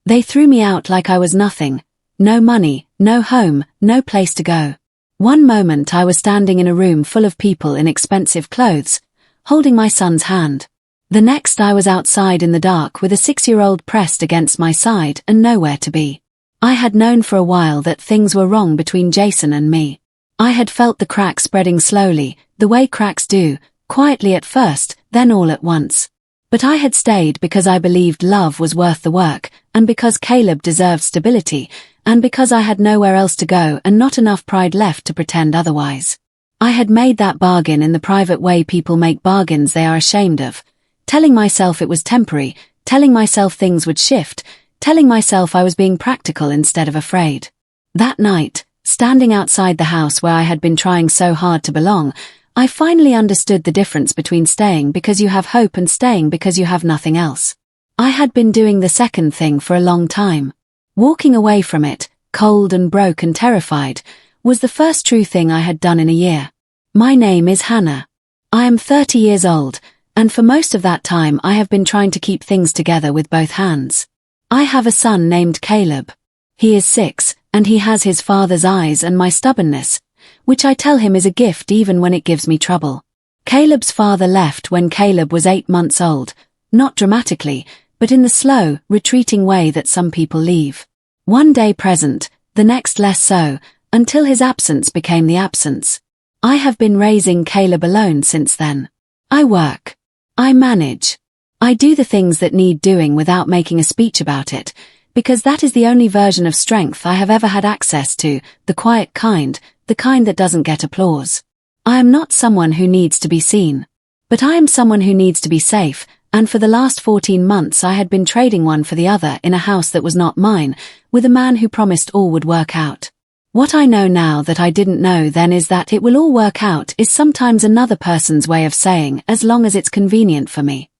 They threw me out like I was nothing. No money, no home, no place to go. One moment I was standing in a room full of people in expensive clothes, holding my son's hand. The next I was outside in the dark with a 6-year-old pressed against my side and nowhere to be. I had known for a while that things were wrong between Jason and me. I had felt the crack spreading slowly, the way cracks do, quietly at first, then all at once. But I had stayed because I believed love was worth the work, and because Caleb deserved stability, and because I had nowhere else to go and not enough pride left to pretend otherwise. I had made that bargain in the private way people make bargains they are ashamed of, telling myself it was temporary, telling myself things would shift, telling myself I was being practical instead of afraid. That night, standing outside the house where I had been trying so hard to belong, I finally understood the difference between staying because you have hope and staying because you have nothing else. I had been doing the second thing for a long time. Walking away from it, cold and broke and terrified, was the first true thing I had done in a year. My name is Hannah. I am 30 years old, and for most of that time I have been trying to keep things together with both hands. I have a son named Caleb. He is 6, and he has his father's eyes and my stubbornness, which I tell him is a gift even when it gives me trouble. Caleb's father left when Caleb was 8 months old, not dramatically, but in the slow, retreating way that some people leave. One day present, the next less so, until his absence became the absence. I have been raising Caleb alone since then. I work. I manage. I do the things that need doing without making a speech about it, because that is the only version of strength I have ever had access to, the quiet kind, the kind that doesn't get applause. I am not someone who needs to be seen. But I am someone who needs to be safe, and for the last 14 months I had been trading one for the other in a house that was not mine, with a man who promised all would work out. What I know now that I didn't know then is that it will all work out is sometimes another person's way of saying as long as it's convenient for me.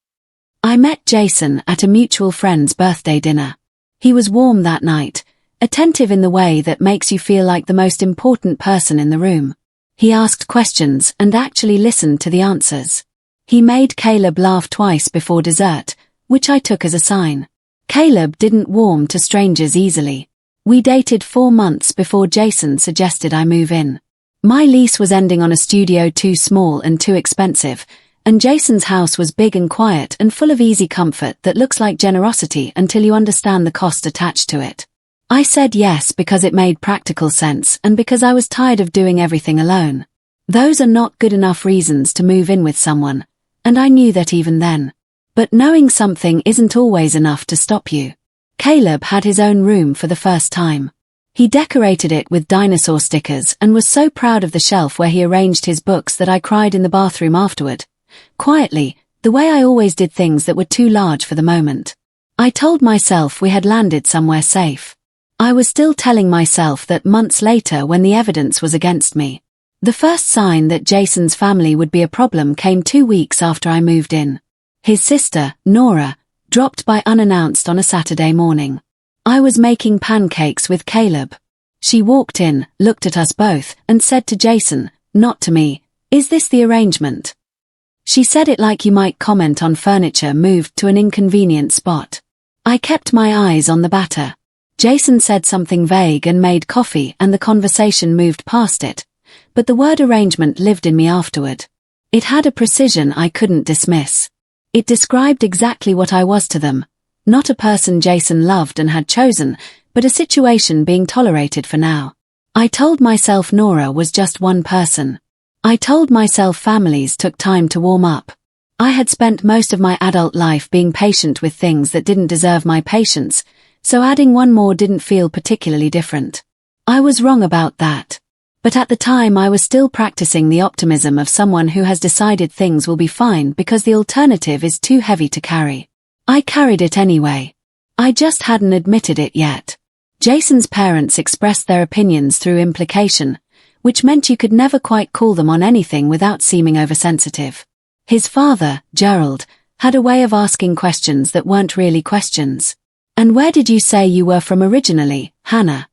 I met Jason at a mutual friend's birthday dinner. He was warm that night, attentive in the way that makes you feel like the most important person in the room. He asked questions and actually listened to the answers. He made Caleb laugh twice before dessert, which I took as a sign. Caleb didn't warm to strangers easily. We dated 4 months before Jason suggested I move in. My lease was ending on a studio too small and too expensive, and Jason's house was big and quiet and full of easy comfort that looks like generosity until you understand the cost attached to it. I said yes because it made practical sense and because I was tired of doing everything alone. Those are not good enough reasons to move in with someone, and I knew that even then. But knowing something isn't always enough to stop you. Caleb had his own room for the first time. He decorated it with dinosaur stickers and was so proud of the shelf where he arranged his books that I cried in the bathroom afterward. Quietly, the way I always did things that were too large for the moment. I told myself we had landed somewhere safe. I was still telling myself that months later when the evidence was against me. The first sign that Jason's family would be a problem came 2 weeks after I moved in. His sister, Nora, dropped by unannounced on a Saturday morning. I was making pancakes with Caleb. She walked in, looked at us both, and said to Jason, not to me, "Is this the arrangement?" She said it like you might comment on furniture moved to an inconvenient spot. I kept my eyes on the batter. Jason said something vague and made coffee and the conversation moved past it, but the word arrangement lived in me afterward. It had a precision I couldn't dismiss. It described exactly what I was to them, not a person Jason loved and had chosen, but a situation being tolerated for now. I told myself Nora was just one person. I told myself families took time to warm up. I had spent most of my adult life being patient with things that didn't deserve my patience, so adding one more didn't feel particularly different. I was wrong about that. But at the time I was still practicing the optimism of someone who has decided things will be fine because the alternative is too heavy to carry. I carried it anyway. I just hadn't admitted it yet. Jason's parents expressed their opinions through implication, which meant you could never quite call them on anything without seeming oversensitive. His father, Gerald, had a way of asking questions that weren't really questions. "And where did you say you were from originally, Hannah?"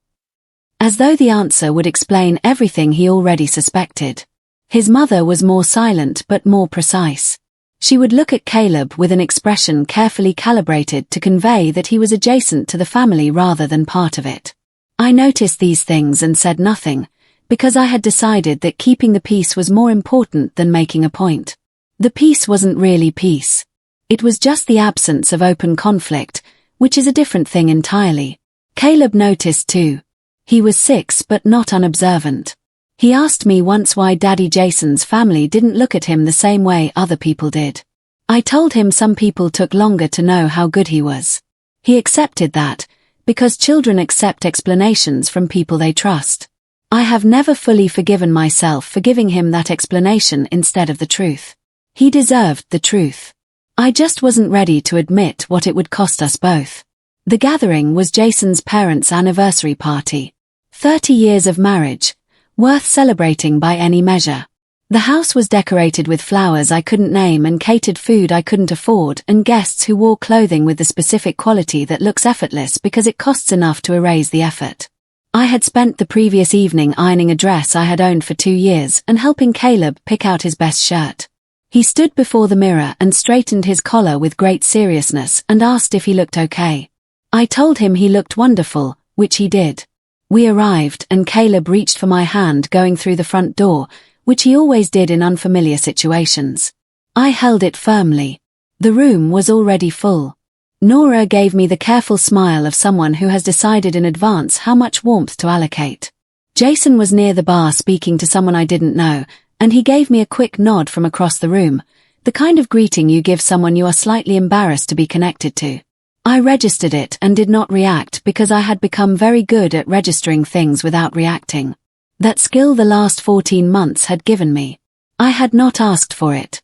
As though the answer would explain everything he already suspected. His mother was more silent but more precise. She would look at Caleb with an expression carefully calibrated to convey that he was adjacent to the family rather than part of it. I noticed these things and said nothing, because I had decided that keeping the peace was more important than making a point. The peace wasn't really peace. It was just the absence of open conflict, which is a different thing entirely. Caleb noticed too. He was 6 but not unobservant. He asked me once why Daddy Jason's family didn't look at him the same way other people did. I told him some people took longer to know how good he was. He accepted that, because children accept explanations from people they trust. I have never fully forgiven myself for giving him that explanation instead of the truth. He deserved the truth. I just wasn't ready to admit what it would cost us both. The gathering was Jason's parents' anniversary party. 30 years of marriage, worth celebrating by any measure. The house was decorated with flowers I couldn't name and catered food I couldn't afford and guests who wore clothing with the specific quality that looks effortless because it costs enough to erase the effort. I had spent the previous evening ironing a dress I had owned for 2 years and helping Caleb pick out his best shirt. He stood before the mirror and straightened his collar with great seriousness and asked if he looked okay. I told him he looked wonderful, which he did. We arrived and Caleb reached for my hand going through the front door, which he always did in unfamiliar situations. I held it firmly. The room was already full. Nora gave me the careful smile of someone who has decided in advance how much warmth to allocate. Jason was near the bar speaking to someone I didn't know, and he gave me a quick nod from across the room, the kind of greeting you give someone you are slightly embarrassed to be connected to. I registered it and did not react because I had become very good at registering things without reacting. That skill the last 14 months had given me. I had not asked for it.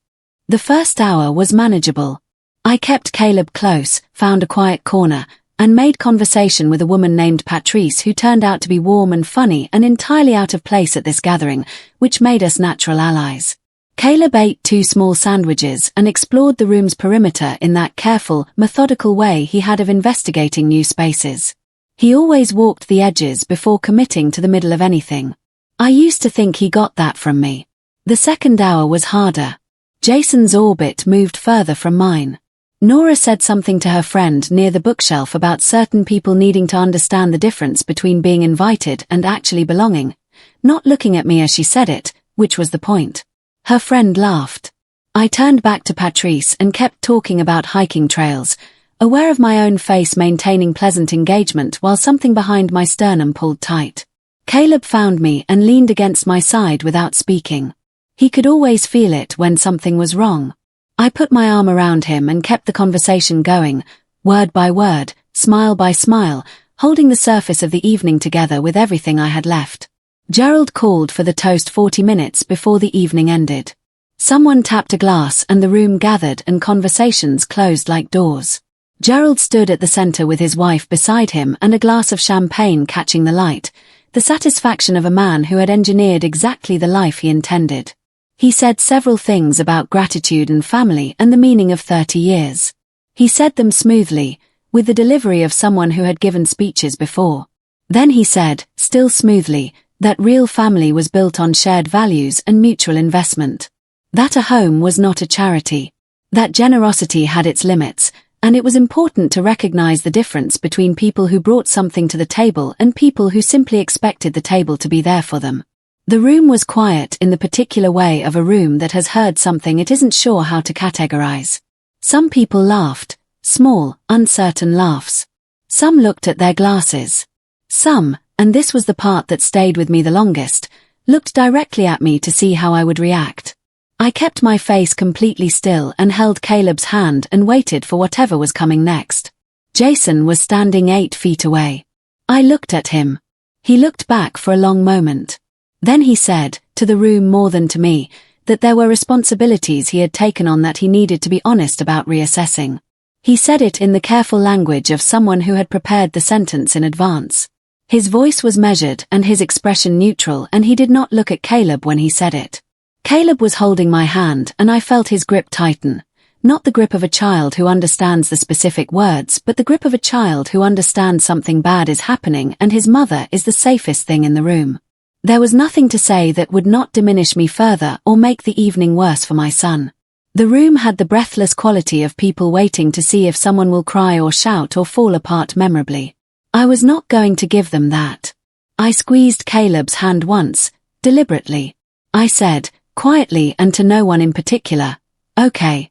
The first hour was manageable. I kept Caleb close, found a quiet corner, and made conversation with a woman named Patrice who turned out to be warm and funny and entirely out of place at this gathering, which made us natural allies. Caleb ate 2 small sandwiches and explored the room's perimeter in that careful, methodical way he had of investigating new spaces. He always walked the edges before committing to the middle of anything. I used to think he got that from me. The second hour was harder. Jason's orbit moved further from mine. Nora said something to her friend near the bookshelf about certain people needing to understand the difference between being invited and actually belonging, not looking at me as she said it, which was the point. Her friend laughed. I turned back to Patrice and kept talking about hiking trails, aware of my own face maintaining pleasant engagement while something behind my sternum pulled tight. Caleb found me and leaned against my side without speaking. He could always feel it when something was wrong. I put my arm around him and kept the conversation going, word by word, smile by smile, holding the surface of the evening together with everything I had left. Gerald called for the toast 40 minutes before the evening ended. Someone tapped a glass and the room gathered and conversations closed like doors. Gerald stood at the center with his wife beside him and a glass of champagne catching the light, the satisfaction of a man who had engineered exactly the life he intended. He said several things about gratitude and family and the meaning of 30 years. He said them smoothly, with the delivery of someone who had given speeches before. Then he said, still smoothly, that real family was built on shared values and mutual investment. That a home was not a charity. That generosity had its limits, and it was important to recognize the difference between people who brought something to the table and people who simply expected the table to be there for them. The room was quiet in the particular way of a room that has heard something it isn't sure how to categorize. Some people laughed, small, uncertain laughs. Some looked at their glasses. Some, and this was the part that stayed with me the longest, looked directly at me to see how I would react. I kept my face completely still and held Caleb's hand and waited for whatever was coming next. Jason was standing 8 feet away. I looked at him. He looked back for a long moment. Then he said, to the room more than to me, that there were responsibilities he had taken on that he needed to be honest about reassessing. He said it in the careful language of someone who had prepared the sentence in advance. His voice was measured and his expression neutral, and he did not look at Caleb when he said it. Caleb was holding my hand and I felt his grip tighten. Not the grip of a child who understands the specific words, but the grip of a child who understands something bad is happening and his mother is the safest thing in the room. There was nothing to say that would not diminish me further or make the evening worse for my son. The room had the breathless quality of people waiting to see if someone will cry or shout or fall apart memorably. I was not going to give them that. I squeezed Caleb's hand once, deliberately. I said, quietly and to no one in particular, "Okay."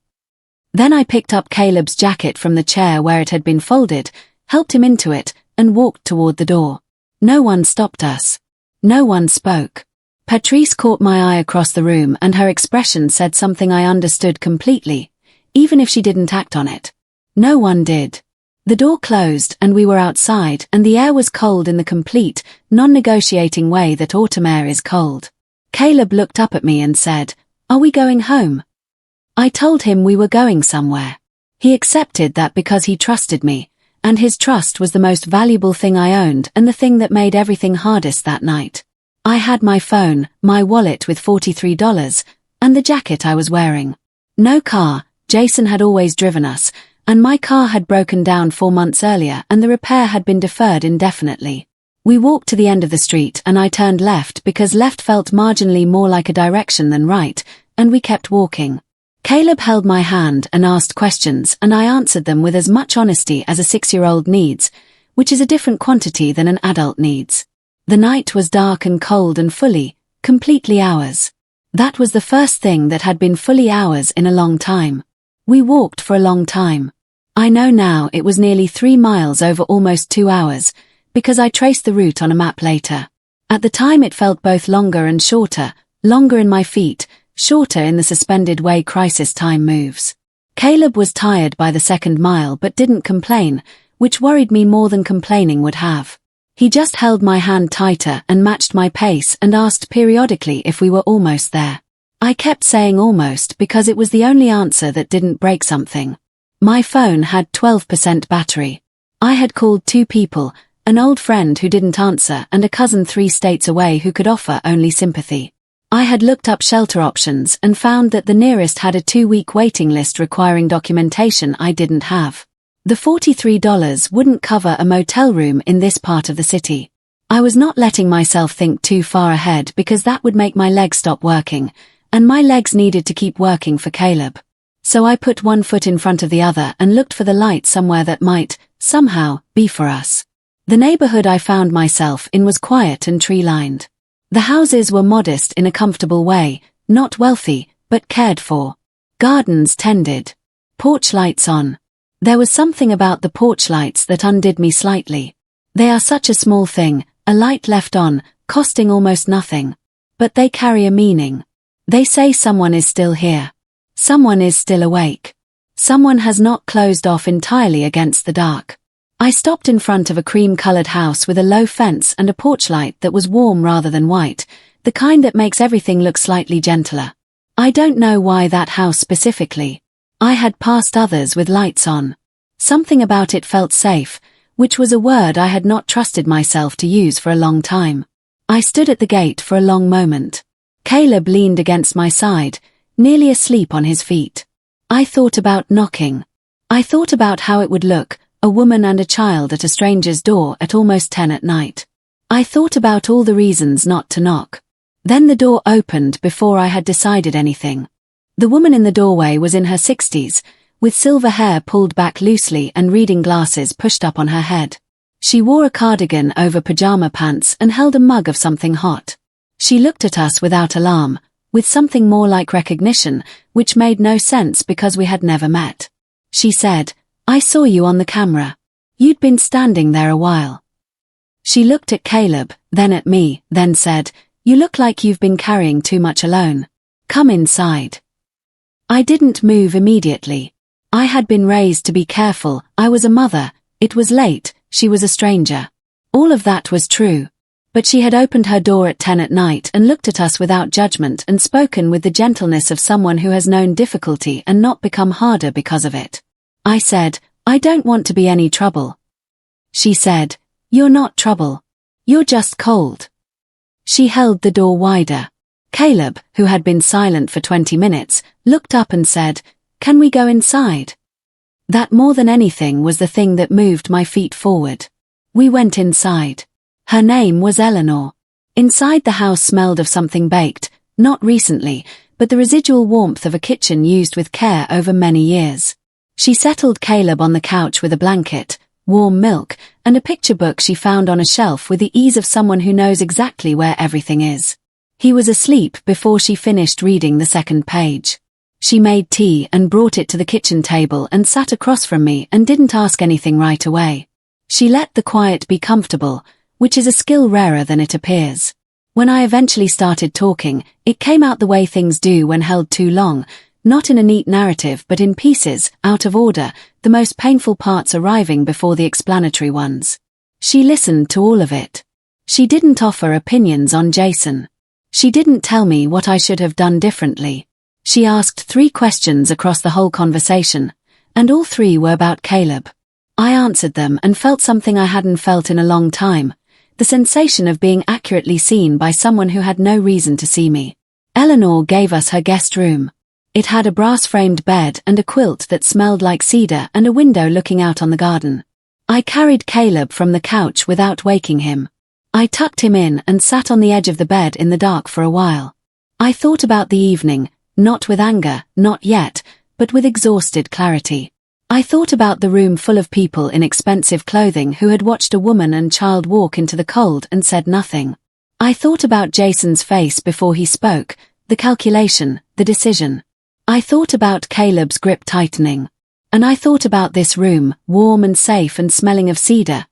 Then I picked up Caleb's jacket from the chair where it had been folded, helped him into it, and walked toward the door. No one stopped us. No one spoke. Patrice caught my eye across the room and her expression said something I understood completely, even if she didn't act on it. No one did. The door closed and we were outside and the air was cold in the complete, non-negotiating way that autumn air is cold. Caleb looked up at me and said, "Are we going home?" I told him we were going somewhere. He accepted that because he trusted me, and his trust was the most valuable thing I owned and the thing that made everything hardest that night. I had my phone, my wallet with $43, and the jacket I was wearing. No car, Jason had always driven us, and my car had broken down 4 months earlier and the repair had been deferred indefinitely. We walked to the end of the street and I turned left because left felt marginally more like a direction than right, and we kept walking. Caleb held my hand and asked questions and I answered them with as much honesty as a 6-year-old needs, which is a different quantity than an adult needs. The night was dark and cold and fully, completely ours. That was the first thing that had been fully ours in a long time. We walked for a long time. I know now it was nearly 3 miles over almost 2 hours, because I traced the route on a map later. At the time it felt both longer and shorter, longer in my feet, shorter in the suspended way crisis time moves. Caleb was tired by the second mile but didn't complain, which worried me more than complaining would have. He just held my hand tighter and matched my pace and asked periodically if we were almost there. I kept saying almost because it was the only answer that didn't break something. My phone had 12% battery. I had called 2 people, an old friend who didn't answer and a cousin 3 states away who could offer only sympathy. I had looked up shelter options and found that the nearest had a 2-week waiting list requiring documentation I didn't have. The $43 wouldn't cover a motel room in this part of the city. I was not letting myself think too far ahead because that would make my legs stop working, and my legs needed to keep working for Caleb. So I put one foot in front of the other and looked for the light somewhere that might, somehow, be for us. The neighborhood I found myself in was quiet and tree-lined. The houses were modest in a comfortable way, not wealthy, but cared for. Gardens tended. Porch lights on. There was something about the porch lights that undid me slightly. They are such a small thing, a light left on, costing almost nothing. But they carry a meaning. They say someone is still here. Someone is still awake. Someone has not closed off entirely against the dark. I stopped in front of a cream-colored house with a low fence and a porch light that was warm rather than white, the kind that makes everything look slightly gentler. I don't know why that house specifically. I had passed others with lights on. Something about it felt safe, which was a word I had not trusted myself to use for a long time. I stood at the gate for a long moment. Caleb leaned against my side, nearly asleep on his feet. I thought about knocking. I thought about how it would look, a woman and a child at a stranger's door at almost 10 at night. I thought about all the reasons not to knock. Then the door opened before I had decided anything. The woman in the doorway was in her 60s, with silver hair pulled back loosely and reading glasses pushed up on her head. She wore a cardigan over pajama pants and held a mug of something hot. She looked at us without alarm, with something more like recognition, which made no sense because we had never met. She said, "I saw you on the camera. You'd been standing there a while." She looked at Caleb, then at me, then said, "You look like you've been carrying too much alone. Come inside." I didn't move immediately. I had been raised to be careful, I was a mother, it was late, she was a stranger. All of that was true. But she had opened her door at 10 at night and looked at us without judgment and spoken with the gentleness of someone who has known difficulty and not become harder because of it. I said, "I don't want to be any trouble." She said, "You're not trouble. You're just cold." She held the door wider. Caleb, who had been silent for 20 minutes, looked up and said, "Can we go inside?" That more than anything was the thing that moved my feet forward. We went inside. Her name was Eleanor. Inside the house smelled of something baked, not recently, but the residual warmth of a kitchen used with care over many years. She settled Caleb on the couch with a blanket, warm milk, and a picture book she found on a shelf with the ease of someone who knows exactly where everything is. He was asleep before she finished reading the second page. She made tea and brought it to the kitchen table and sat across from me and didn't ask anything right away. She let the quiet be comfortable, which is a skill rarer than it appears. When I eventually started talking, it came out the way things do when held too long, not in a neat narrative but in pieces, out of order, the most painful parts arriving before the explanatory ones. She listened to all of it. She didn't offer opinions on Jason. She didn't tell me what I should have done differently. She asked 3 questions across the whole conversation, and all 3 were about Caleb. I answered them and felt something I hadn't felt in a long time, the sensation of being accurately seen by someone who had no reason to see me. Eleanor gave us her guest room. It had a brass-framed bed and a quilt that smelled like cedar and a window looking out on the garden. I carried Caleb from the couch without waking him. I tucked him in and sat on the edge of the bed in the dark for a while. I thought about the evening, not with anger, not yet, but with exhausted clarity. I thought about the room full of people in expensive clothing who had watched a woman and child walk into the cold and said nothing. I thought about Jason's face before he spoke, the calculation, the decision. I thought about Caleb's grip tightening. And I thought about this room, warm and safe and smelling of cedar,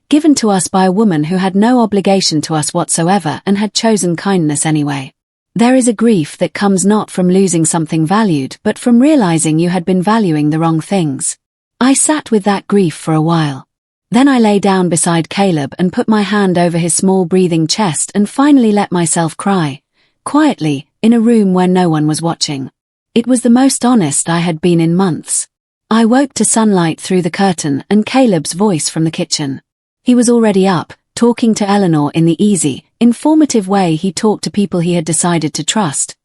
given to us by a woman who had no obligation to us whatsoever and had chosen kindness anyway. There is a grief that comes not from losing something valued but from realizing you had been valuing the wrong things. I sat with that grief for a while. Then I lay down beside Caleb and put my hand over his small breathing chest and finally let myself cry, quietly, in a room where no one was watching. It was the most honest I had been in months. I woke to sunlight through the curtain and Caleb's voice from the kitchen. He was already up, talking to Eleanor in the easy, informative way he talked to people he had decided to trust,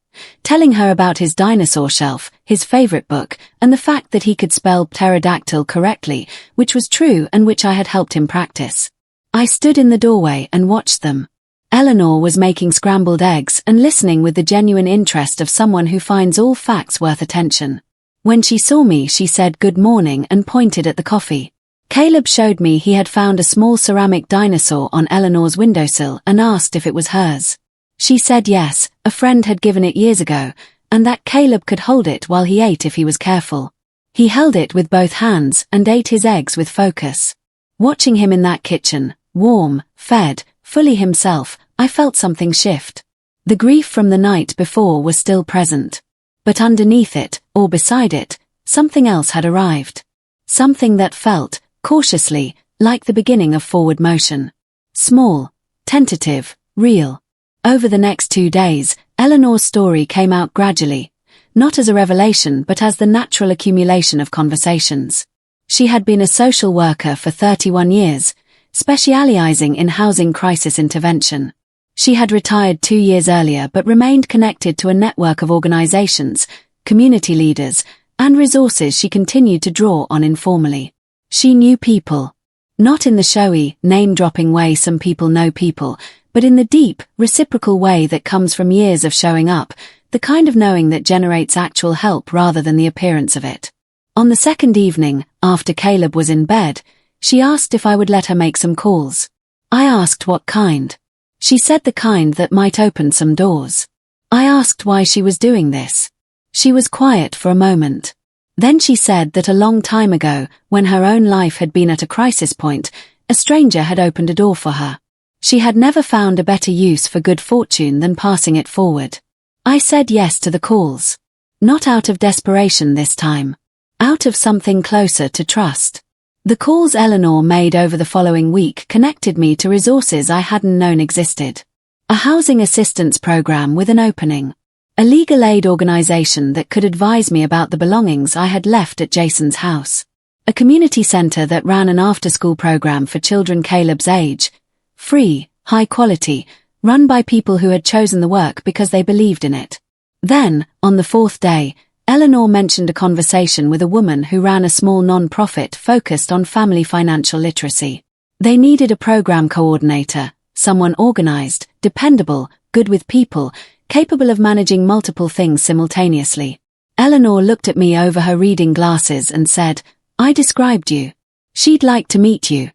telling her about his dinosaur shelf, his favorite book, and the fact that he could spell pterodactyl correctly, which was true and which I had helped him practice. I stood in the doorway and watched them. Eleanor was making scrambled eggs and listening with the genuine interest of someone who finds all facts worth attention. When she saw me, she said good morning and pointed at the coffee. Caleb showed me he had found a small ceramic dinosaur on Eleanor's windowsill and asked if it was hers. She said yes, a friend had given it years ago, and that Caleb could hold it while he ate if he was careful. He held it with both hands and ate his eggs with focus. Watching him in that kitchen, warm, fed, fully himself, I felt something shift. The grief from the night before was still present. But underneath it, or beside it, something else had arrived. Something that felt, cautiously, like the beginning of forward motion. Small, tentative, real. Over the next 2 days, Eleanor's story came out gradually, not as a revelation but as the natural accumulation of conversations. She had been a social worker for 31 years, specializing in housing crisis intervention. She had retired 2 years earlier but remained connected to a network of organizations, community leaders, and resources she continued to draw on informally. She knew people. Not in the showy, name-dropping way some people know people, but in the deep, reciprocal way that comes from years of showing up, the kind of knowing that generates actual help rather than the appearance of it. On the second evening, after Caleb was in bed, she asked if I would let her make some calls. I asked what kind. She said the kind that might open some doors. I asked why she was doing this. She was quiet for a moment. Then she said that a long time ago, when her own life had been at a crisis point, a stranger had opened a door for her. She had never found a better use for good fortune than passing it forward. I said yes to the calls. Not out of desperation this time. Out of something closer to trust. The calls Eleanor made over the following week connected me to resources I hadn't known existed. A housing assistance program with an opening. A legal aid organization that could advise me about the belongings I had left at Jason's house. A community center that ran an after-school program for children Caleb's age. Free, high quality, run by people who had chosen the work because they believed in it. Then, on the 4th day, Eleanor mentioned a conversation with a woman who ran a small non-profit focused on family financial literacy. They needed a program coordinator, someone organized, dependable, good with people, capable of managing multiple things simultaneously. Eleanor looked at me over her reading glasses and said, "I described you. She'd like to meet you."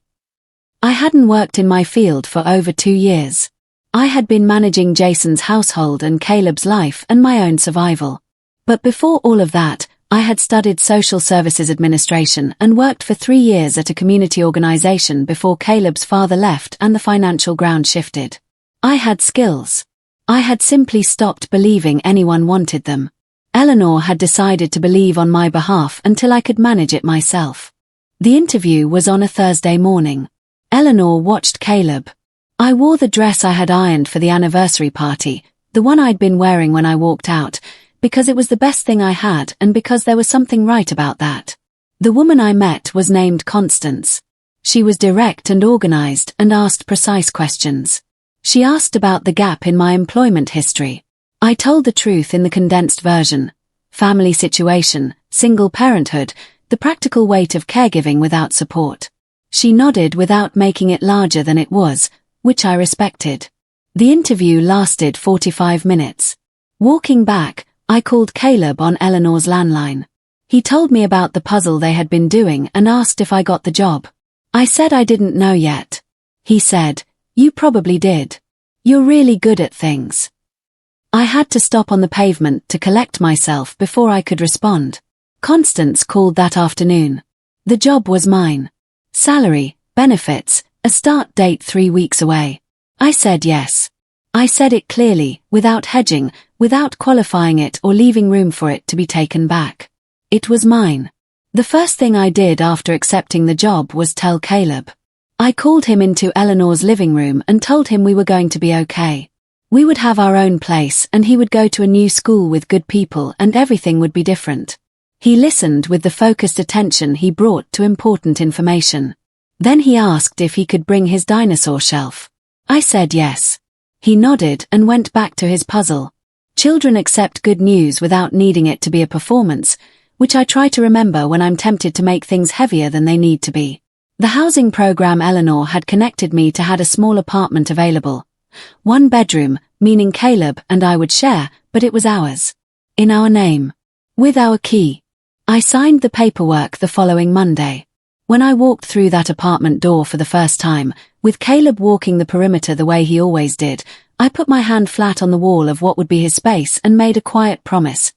I hadn't worked in my field for over 2 years. I had been managing Jason's household and Caleb's life and my own survival. But before all of that, I had studied social services administration and worked for 3 years at a community organization before Caleb's father left and the financial ground shifted. I had skills. I had simply stopped believing anyone wanted them. Eleanor had decided to believe on my behalf until I could manage it myself. The interview was on a Thursday morning. Eleanor watched Caleb. I wore the dress I had ironed for the anniversary party, the one I'd been wearing when I walked out, because it was the best thing I had and because there was something right about that. The woman I met was named Constance. She was direct and organized and asked precise questions. She asked about the gap in my employment history. I told the truth in the condensed version: family situation, single parenthood, the practical weight of caregiving without support. She nodded without making it larger than it was, which I respected. The interview lasted 45 minutes. Walking back, I called Caleb on Eleanor's landline. He told me about the puzzle they had been doing and asked if I got the job. I said I didn't know yet. He said, "You probably did. You're really good at things." I had to stop on the pavement to collect myself before I could respond. Constance called that afternoon. The job was mine. Salary, benefits, a start date 3 weeks away. I said yes. I said it clearly, without hedging, without qualifying it or leaving room for it to be taken back. It was mine. The first thing I did after accepting the job was tell Caleb. I called him into Eleanor's living room and told him we were going to be okay. We would have our own place and he would go to a new school with good people and everything would be different. He listened with the focused attention he brought to important information. Then he asked if he could bring his dinosaur shelf. I said yes. He nodded and went back to his puzzle. Children accept good news without needing it to be a performance, which I try to remember when I'm tempted to make things heavier than they need to be. The housing program Eleanor had connected me to had a small apartment available. 1 bedroom, meaning Caleb and I would share, but it was ours. In our name. With our key. I signed the paperwork the following Monday. When I walked through that apartment door for the first time, with Caleb walking the perimeter the way he always did, I put my hand flat on the wall of what would be his space and made a quiet promise.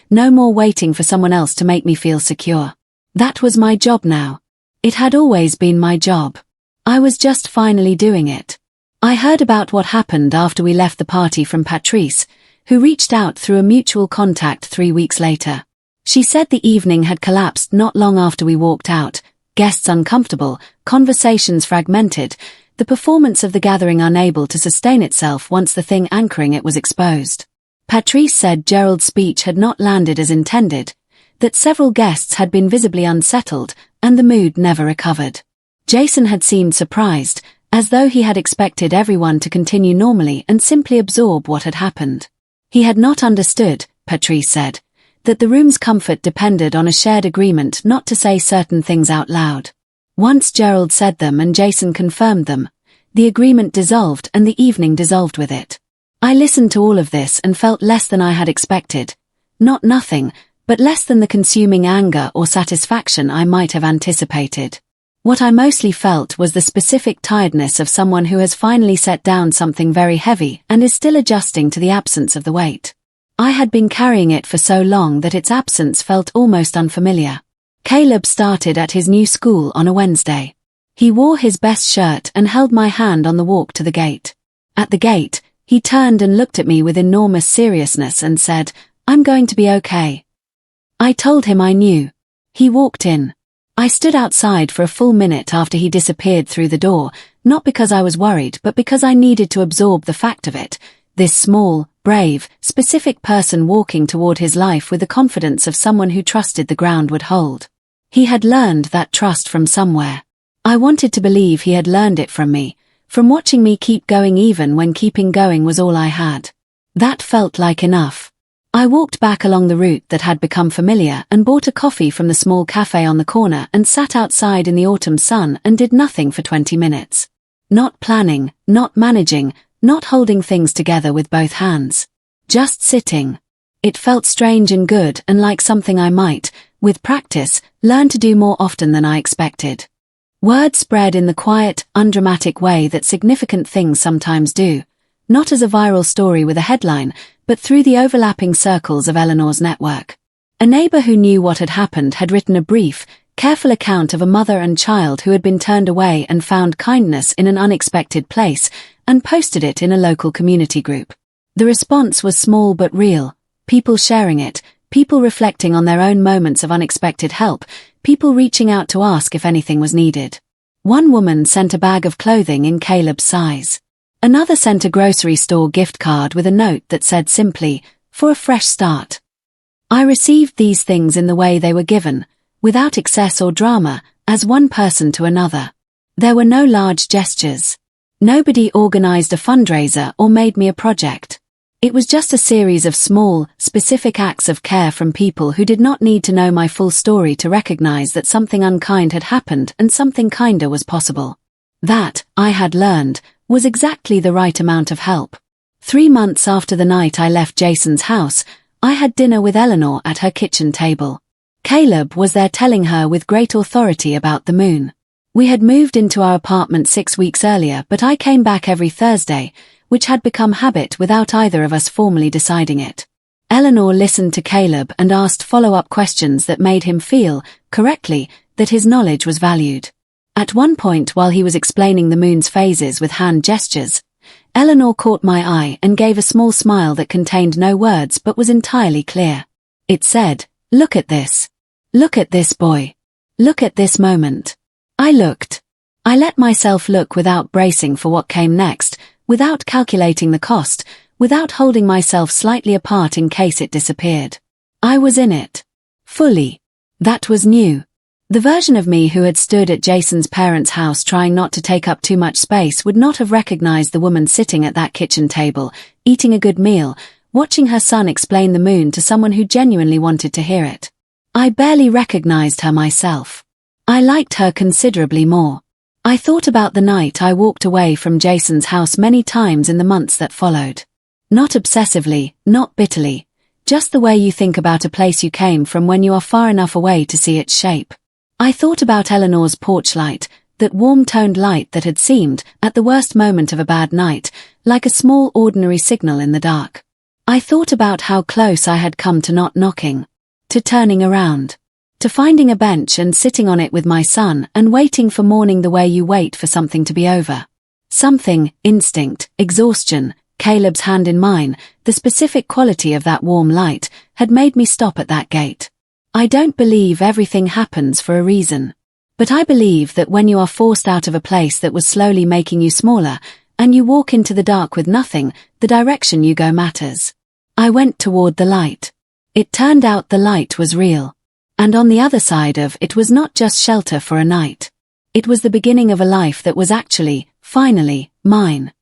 No more waiting for someone else to make me feel secure. That was my job now. It had always been my job. I was just finally doing it. I heard about what happened after we left the party from Patrice, who reached out through a mutual contact 3 weeks later. She said the evening had collapsed not long after we walked out, guests uncomfortable, conversations fragmented, the performance of the gathering unable to sustain itself once the thing anchoring it was exposed. Patrice said Gerald's speech had not landed as intended, that several guests had been visibly unsettled, and the mood never recovered. Jason had seemed surprised, as though he had expected everyone to continue normally and simply absorb what had happened. He had not understood, Patrice said, that the room's comfort depended on a shared agreement not to say certain things out loud. Once Gerald said them and Jason confirmed them, the agreement dissolved and the evening dissolved with it. I listened to all of this and felt less than I had expected. Not nothing, but less than the consuming anger or satisfaction I might have anticipated. What I mostly felt was the specific tiredness of someone who has finally set down something very heavy and is still adjusting to the absence of the weight. I had been carrying it for so long that its absence felt almost unfamiliar. Caleb started at his new school on a Wednesday. He wore his best shirt and held my hand on the walk to the gate. At the gate, he turned and looked at me with enormous seriousness and said, "I'm going to be okay." I told him I knew. He walked in. I stood outside for a full minute after he disappeared through the door, not because I was worried but because I needed to absorb the fact of it, this small, brave, specific person walking toward his life with the confidence of someone who trusted the ground would hold. He had learned that trust from somewhere. I wanted to believe he had learned it from me, from watching me keep going even when keeping going was all I had. That felt like enough. I walked back along the route that had become familiar and bought a coffee from the small cafe on the corner and sat outside in the autumn sun and did nothing for 20 minutes. Not planning, not managing, not holding things together with both hands. Just sitting. It felt strange and good and like something I might, with practice, learn to do more often than I expected. Word spread in the quiet, undramatic way that significant things sometimes do, not as a viral story with a headline, but through the overlapping circles of Eleanor's network. A neighbor who knew what had happened had written a brief, careful account of a mother and child who had been turned away and found kindness in an unexpected place, and posted it in a local community group. The response was small but real. People sharing it, people reflecting on their own moments of unexpected help, people reaching out to ask if anything was needed. One woman sent a bag of clothing in Caleb's size. Another sent a grocery store gift card with a note that said simply, "For a fresh start." I received these things in the way they were given, without excess or drama, as one person to another. There were no large gestures. Nobody organized a fundraiser or made me a project. It was just a series of small, specific acts of care from people who did not need to know my full story to recognize that something unkind had happened and something kinder was possible. That, I had learned, was exactly the right amount of help. 3 months after the night I left Jason's house, I had dinner with Eleanor at her kitchen table. Caleb was there telling her with great authority about the moon. We had moved into our apartment 6 weeks earlier, but I came back every Thursday, which had become habit without either of us formally deciding it. Eleanor listened to Caleb and asked follow-up questions that made him feel, correctly, that his knowledge was valued. At one point while he was explaining the moon's phases with hand gestures, Eleanor caught my eye and gave a small smile that contained no words but was entirely clear. It said, "Look at this. Look at this boy. Look at this moment." I looked. I let myself look without bracing for what came next, without calculating the cost, without holding myself slightly apart in case it disappeared. I was in it. Fully. That was new. The version of me who had stood at Jason's parents' house trying not to take up too much space would not have recognized the woman sitting at that kitchen table, eating a good meal, watching her son explain the moon to someone who genuinely wanted to hear it. I barely recognized her myself. I liked her considerably more. I thought about the night I walked away from Jason's house many times in the months that followed. Not obsessively, not bitterly, just the way you think about a place you came from when you are far enough away to see its shape. I thought about Eleanor's porch light, that warm-toned light that had seemed, at the worst moment of a bad night, like a small ordinary signal in the dark. I thought about how close I had come to not knocking, to turning around, to finding a bench and sitting on it with my son and waiting for morning the way you wait for something to be over. Something, instinct, exhaustion, Caleb's hand in mine, the specific quality of that warm light, had made me stop at that gate. I don't believe everything happens for a reason. But I believe that when you are forced out of a place that was slowly making you smaller, and you walk into the dark with nothing, the direction you go matters. I went toward the light. It turned out the light was real. And on the other side of it was not just shelter for a night. It was the beginning of a life that was actually, finally, mine.